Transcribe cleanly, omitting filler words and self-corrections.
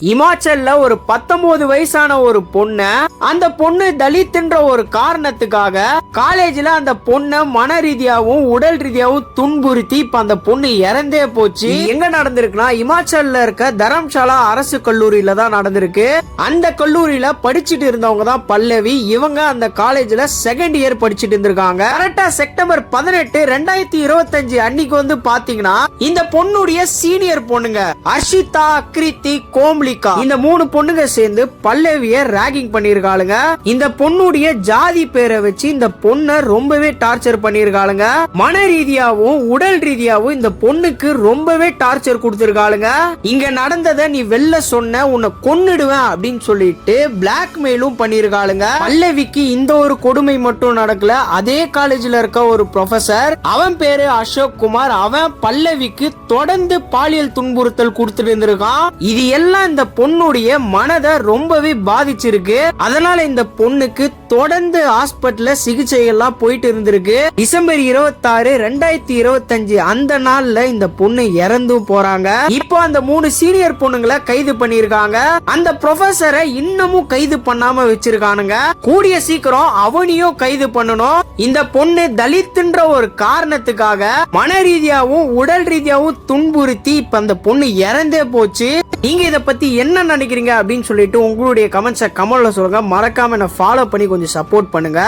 இமாச்சல்ல ஒரு 19 வயசான ஒரு பொண்ணு, அந்த பொண்ணு தலித்ன்ற ஒரு காரணத்துக்காக காலேஜ்ல அந்த பொண்ணை மன ரீதியாவும் உடல் ரீதியாவும் துன்புறுத்தி இப்ப அந்த பொண்ணு இறந்தே போச்சு. எங்க நடந்திருக்குன்னா இமாச்சல்ல இருக்க தரம்சாலா அரசு கல்லூரியில தான் நடந்திருக்கு. அந்த கல்லூரியில படிச்சுட்டு இருந்தவங்க தான் பல்லவி. இவங்க அந்த காலேஜ்ல செகண்ட் இயர் படிச்சுட்டு இருந்திருக்காங்க. கரெக்டா செப்டம்பர் 18 2025 அன்னைக்கு வந்து பாத்தீங்கன்னா இந்த பொண்ணுடைய சீனியர் பொண்ணுங்க அர்ஷிதா, அக்ரித்தி, கோம்லி, இந்த 3 பொண்ணுங்க சேர்ந்து பல்லவிய ராகிங் பண்ணிருக்காளுங்க. இந்த பொண்ணுடைய ஜாதி பேரை வச்சு இந்த பொண்ணை ரொம்பவே டார்ச்சர் பண்ணிருக்காளுங்க. மன ரீதியாவும் உடல் ரீதியாவும் இந்த பொண்ணுக்கு ரொம்பவே டார்ச்சர் கொடுத்திருக்காளுங்க. இங்க நடந்ததை நீ வெளில சொன்ன உன்னை கொன்னுடுவேன் அப்படின்னு சொல்லிட்டு பிளாக்மெயிலும் பண்ணிருக்காளுங்க. பல்லவிக்கு இந்த ஒரு கொடுமை மட்டும் நடக்கல. அதே காலேஜ்ல இருக்க ஒரு ப்ரொஃபசர், அவன் பேரு அசோக் குமார், அவன் பல்லவிக்கு தொடர்ந்து பாலியல் துன்புறுத்தல் கொடுத்துட்டு இருந்திருக்கான். இது எல்லாம் இந்த பொண்ணுடைய மனதை ரொம்பவே பாதிச்சிருக்கு. அதனால இந்த பொண்ணுக்கு தொடர்ந்து ஹாஸ்பிட்டல்ல சிகிச்சை எல்லாம் போயிட்டு இருந்திருக்கு. டிசம்பர் 26 2025 அந்த நாள்ல இந்த பொண்ணு இறந்தும் போறாங்க. இப்போ அந்த 3 சீனியர் பொண்ணுங்களை கைது பண்ணிருக்காங்க. அந்த ப்ரொஃபசரை இன்னமும் கைது பண்ணாம வச்சிருக்கானுங்க. கூடிய சீக்கிரம் அவனையும் கைது பண்ணணும். இந்த பொண்ணு தலித்ன்ற ஒரு காரணத்துக்காக மன ரீதியாவும் உடல் ரீதியாவும் துன்புறுத்தி இப்ப அந்த பொண்ணு இறந்தே போச்சு. நீங்க இத பத்தி என்ன நினைக்கிறீங்க அப்படின்னு சொல்லிட்டு உங்களுடைய கமெண்ட்ஸை கமெண்ட்ல சொல்லுங்க. மறக்காம என்ன ஃபாலோ பண்ணி கொஞ்சம் சப்போர்ட் பண்ணுங்க.